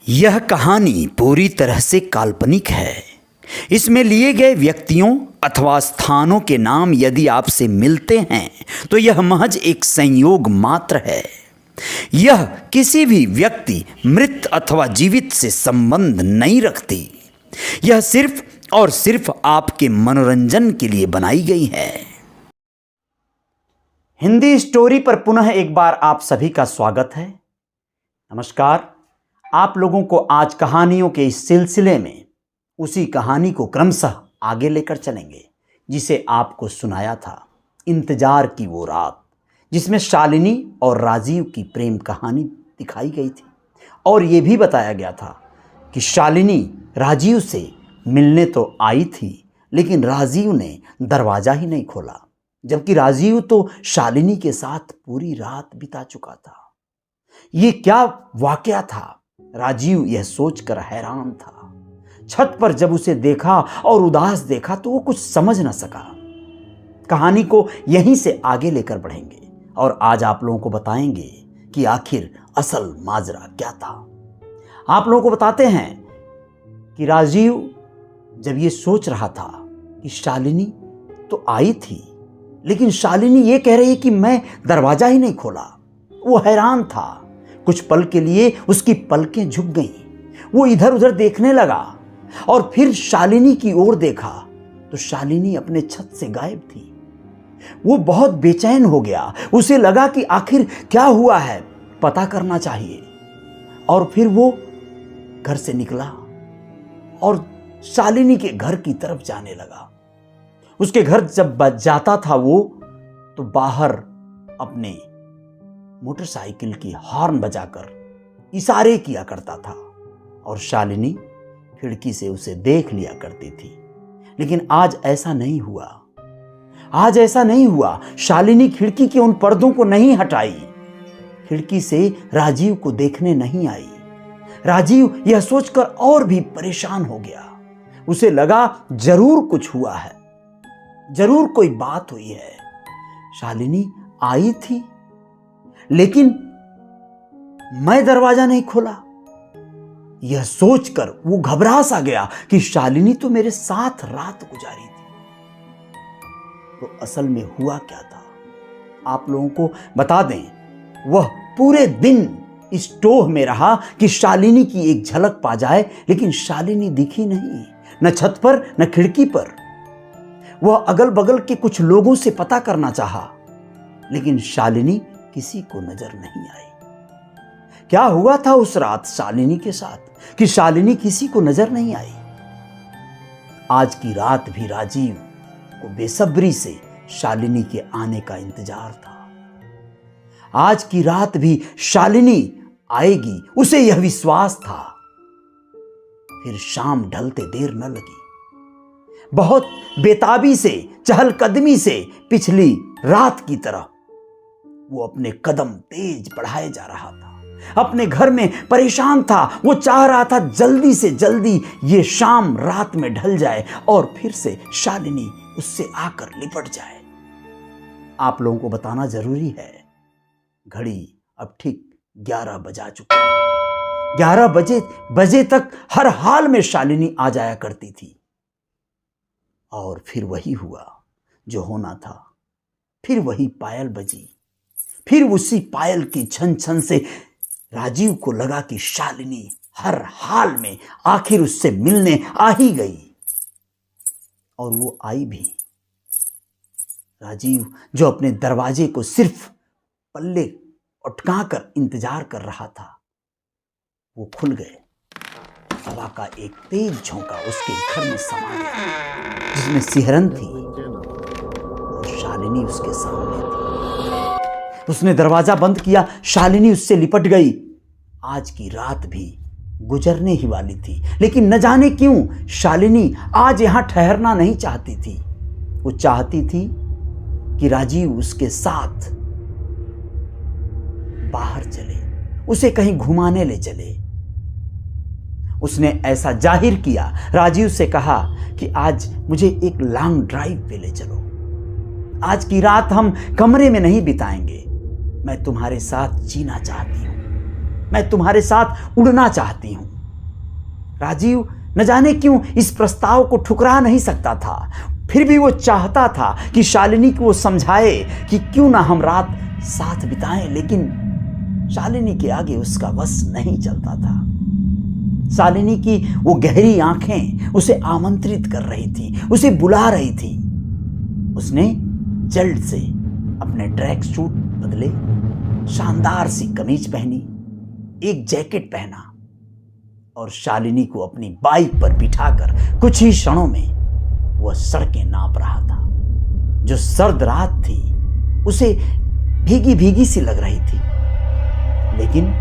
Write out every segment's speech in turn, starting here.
यह कहानी पूरी तरह से काल्पनिक है। इसमें लिए गए व्यक्तियों अथवा स्थानों के नाम यदि आपसे मिलते हैं तो यह महज एक संयोग मात्र है। यह किसी भी व्यक्ति मृत अथवा जीवित से संबंध नहीं रखती। यह सिर्फ और सिर्फ आपके मनोरंजन के लिए बनाई गई है। हिंदी स्टोरी पर पुनः एक बार आप सभी का स्वागत है। नमस्कार। आप लोगों को आज कहानियों के इस सिलसिले में उसी कहानी को क्रमशः आगे लेकर चलेंगे जिसे आपको सुनाया था, इंतजार की वो रात, जिसमें शालिनी और राजीव की प्रेम कहानी दिखाई गई थी और ये भी बताया गया था कि शालिनी राजीव से मिलने तो आई थी लेकिन राजीव ने दरवाज़ा ही नहीं खोला, जबकि राजीव तो शालिनी के साथ पूरी रात बिता चुका था। ये क्या वाकया था? राजीव यह सोचकर हैरान था। छत पर जब उसे देखा और उदास देखा तो वो कुछ समझ न सका। कहानी को यहीं से आगे लेकर बढ़ेंगे और आज आप लोगों को बताएंगे कि आखिर असल माजरा क्या था। आप लोगों को बताते हैं कि राजीव जब ये सोच रहा था कि शालिनी तो आई थी लेकिन शालिनी ये कह रही है कि मैं दरवाजा ही नहीं खोला, वो हैरान था। कुछ पल के लिए उसकी पलकें झुक गईं। वो इधर उधर देखने लगा और फिर शालिनी की ओर देखा तो शालिनी अपने छत से गायब थी। वो बहुत बेचैन हो गया। उसे लगा कि आखिर क्या हुआ है, पता करना चाहिए। और फिर वो घर से निकला और शालिनी के घर की तरफ जाने लगा। उसके घर जब जाता था वो तो बाहर अपने मोटरसाइकिल की हॉर्न बजाकर इशारे किया करता था और शालिनी खिड़की से उसे देख लिया करती थी। लेकिन आज ऐसा नहीं हुआ। आज ऐसा नहीं हुआ। शालिनी खिड़की के उन पर्दों को नहीं हटाई, खिड़की से राजीव को देखने नहीं आई। राजीव यह सोचकर और भी परेशान हो गया। उसे लगा जरूर कुछ हुआ है, जरूर कोई बात हुई है। शालिनी आई थी लेकिन मैं दरवाजा नहीं खोला। यह सोचकर वो घबरा सा गया कि शालिनी तो मेरे साथ रात गुजारी थी। तो असल में हुआ क्या था आप लोगों को बता दें। वह पूरे दिन इस टोह में रहा कि शालिनी की एक झलक पा जाए, लेकिन शालिनी दिखी नहीं, न छत पर न खिड़की पर। वह अगल बगल के कुछ लोगों से पता करना चाहा, लेकिन शालिनी किसी को नजर नहीं आई। क्या हुआ था उस रात शालिनी के साथ कि शालिनी किसी को नजर नहीं आई? आज की रात भी राजीव को बेसब्री से शालिनी के आने का इंतजार था। आज की रात भी शालिनी आएगी, उसे यह विश्वास था। फिर शाम ढलते देर न लगी। बहुत बेताबी से, चहलकदमी से पिछली रात की तरह वो अपने कदम तेज बढ़ाए जा रहा था। अपने घर में परेशान था। वो चाह रहा था जल्दी से जल्दी ये शाम रात में ढल जाए और फिर से शालिनी उससे आकर लिपट जाए। आप लोगों को बताना जरूरी है, घड़ी अब ठीक 11 बजा चुकी थी। 11 बजे तक हर हाल में शालिनी आ जाया करती थी। और फिर वही हुआ जो होना था। फिर वही पायल बजी। फिर उसी पायल की छन छन से राजीव को लगा कि शालिनी हर हाल में आखिर उससे मिलने आ ही गई। और वो आई भी। राजीव जो अपने दरवाजे को सिर्फ पल्ले उठकाकर इंतजार कर रहा था, वो खुल गए। हवा का एक तेज झोंका उसके घर में समा गया, जिसमें सिहरन थी और शालिनी उसके सामने थी। उसने दरवाजा बंद किया। शालिनी उससे लिपट गई। आज की रात भी गुजरने ही वाली थी, लेकिन न जाने क्यों शालिनी आज यहां ठहरना नहीं चाहती थी। वो चाहती थी कि राजीव उसके साथ बाहर चले, उसे कहीं घुमाने ले चले। उसने ऐसा जाहिर किया, राजीव से कहा कि आज मुझे एक लॉन्ग ड्राइव पे ले चलो। आज की रात हम कमरे में नहीं बिताएंगे। मैं तुम्हारे साथ जीना चाहती हूं, मैं तुम्हारे साथ उड़ना चाहती हूं। राजीव न जाने क्यों इस प्रस्ताव को ठुकरा नहीं सकता था। फिर भी वो चाहता था कि शालिनी को वो समझाए कि क्यों ना हम रात साथ बिताएं, लेकिन शालिनी के आगे उसका वश नहीं चलता था। शालिनी की वो गहरी आंखें उसे आमंत्रित कर रही थी, उसे बुला रही थी। उसने जल्द से अपने ट्रैक सूट बदले, शानदार सी कमीज पहनी, एक जैकेट पहना और शालिनी को अपनी बाइक पर बिठाकर कुछ ही क्षणों में वह सड़कें नाप रहा था। जो सर्द रात थी उसे भीगी भीगी सी लग रही थी, लेकिन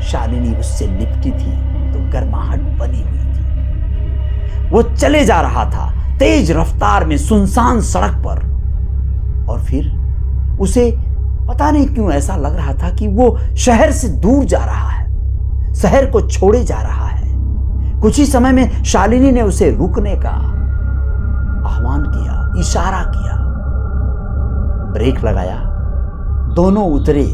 शालिनी उससे लिपटी थी तो गर्माहट बनी हुई थी। वो चले जा रहा था तेज रफ्तार में सुनसान सड़क पर, और फिर उसे पता नहीं क्यों ऐसा लग रहा था कि वो शहर से दूर जा रहा है, शहर को छोड़े जा रहा है। कुछ ही समय में शालिनी ने उसे रुकने का आह्वान किया, इशारा किया। ब्रेक लगाया, दोनों उतरे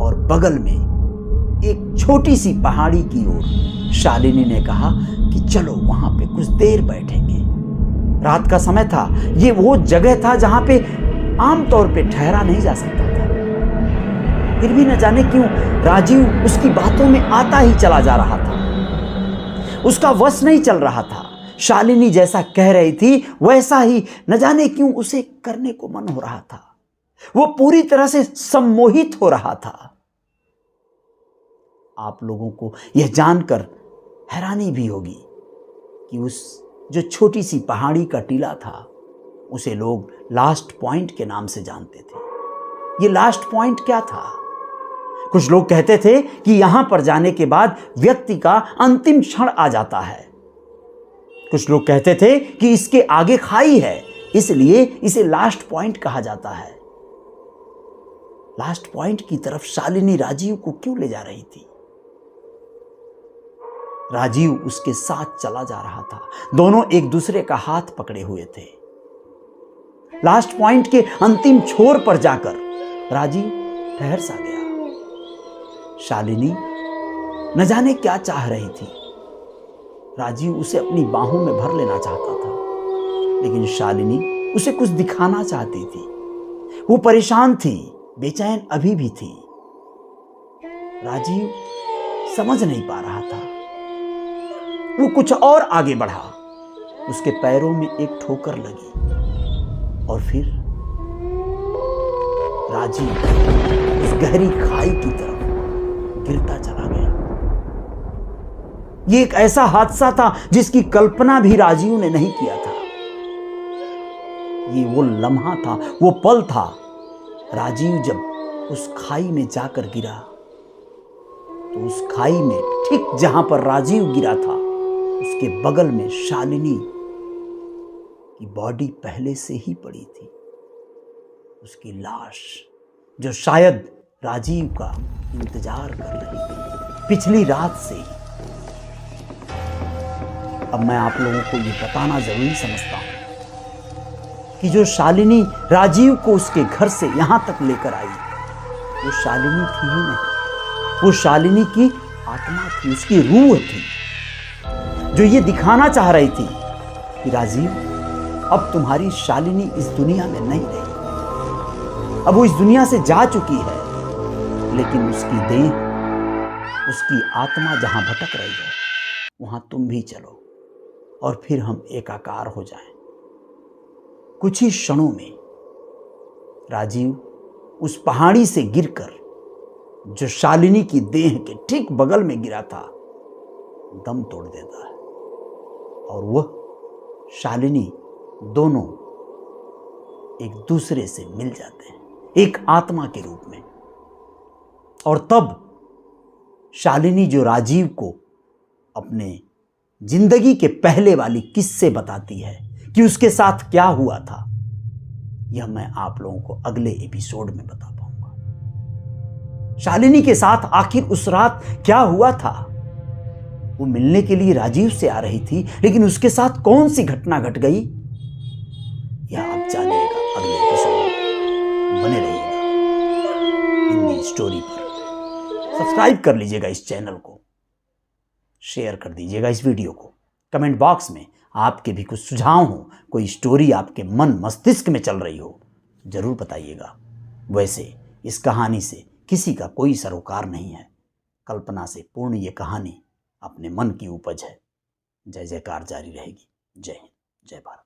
और बगल में एक छोटी सी पहाड़ी की ओर शालिनी ने कहा कि चलो वहां पे कुछ देर बैठेंगे। रात का समय था, ये वो जगह था जहां पे आमतौर पे ठहरा नहीं जा सकता था। फिर भी न जाने क्यों राजीव उसकी बातों में आता ही चला जा रहा था। उसका वश नहीं चल रहा था। शालिनी जैसा कह रही थी वैसा ही न जाने क्यों उसे करने को मन हो रहा था। वो पूरी तरह से सम्मोहित हो रहा था। आप लोगों को यह जानकर हैरानी भी होगी कि उस जो छोटी सी पहाड़ी का टीला था उसे लोग लास्ट पॉइंट के नाम से जानते थे। ये लास्ट पॉइंट क्या था? कुछ लोग कहते थे कि यहां पर जाने के बाद व्यक्ति का अंतिम क्षण आ जाता है। कुछ लोग कहते थे कि इसके आगे खाई है, इसलिए इसे लास्ट पॉइंट कहा जाता है। लास्ट पॉइंट की तरफ शालिनी राजीव को क्यों ले जा रही थी? राजीव उसके साथ चला जा रहा था। दोनों एक दूसरे का हाथ पकड़े हुए थे। लास्ट पॉइंट के अंतिम छोर पर जाकर राजीव ठहर सा गया। शालिनी न जाने क्या चाह रही थी। राजीव उसे अपनी बाहों में भर लेना चाहता था, लेकिन शालिनी उसे कुछ दिखाना चाहती थी। वो परेशान थी, बेचैन अभी भी थी। राजीव समझ नहीं पा रहा था। वो कुछ और आगे बढ़ा। उसके पैरों में एक ठोकर लगी और फिर राजीव उस गहरी खाई की तरफ गिरता चला गया। ये एक ऐसा हादसा था जिसकी कल्पना भी राजीव ने नहीं किया था। ये वो लम्हा था, वो पल था। राजीव जब उस खाई में जाकर गिरा तो उस खाई में ठीक जहां पर राजीव गिरा था उसके बगल में शालिनी की बॉडी पहले से ही पड़ी थी। उसकी लाश जो शायद राजीव का इंतजार कर रही थी पिछली रात से ही। अब मैं आप लोगों को ये बताना जरूरी समझता हूं कि जो शालिनी राजीव को उसके घर से यहां तक लेकर आई वो शालिनी थी ही नहीं, वो शालिनी की आत्मा थी, उसकी रूह थी, जो ये दिखाना चाह रही थी कि राजीव अब तुम्हारी शालिनी इस दुनिया में नहीं रही। अब वो इस दुनिया से जा चुकी है, लेकिन उसकी देह, उसकी आत्मा जहां भटक रही है वहां तुम भी चलो और फिर हम एकाकार हो जाएं। कुछ ही क्षणों में राजीव उस पहाड़ी से गिरकर जो शालिनी की देह के ठीक बगल में गिरा था दम तोड़ देता है और वह शालिनी दोनों एक दूसरे से मिल जाते हैं एक आत्मा के रूप में। और तब शालिनी जो राजीव को अपने जिंदगी के पहले वाली किस्से बताती है कि उसके साथ क्या हुआ था, यह मैं आप लोगों को अगले एपिसोड में बता पाऊंगा। शालिनी के साथ आखिर उस रात क्या हुआ था? वो मिलने के लिए राजीव से आ रही थी, लेकिन उसके साथ कौन सी घटना घट गई, यह आप जानिएगा अगले एपिसोड में। बने रहिएगा हिंदी स्टोरी पर। सब्सक्राइब कर लीजिएगा इस चैनल को। शेयर कर दीजिएगा इस वीडियो को। कमेंट बॉक्स में आपके भी कुछ सुझाव हो, कोई स्टोरी आपके मन मस्तिष्क में चल रही हो, ज़रूर बताइएगा। वैसे इस कहानी से किसी का कोई सरोकार नहीं है, कल्पना से पूर्ण ये कहानी अपने मन की उपज है। जय जयकार जारी रहेगी। जय हिंद, जय भारत।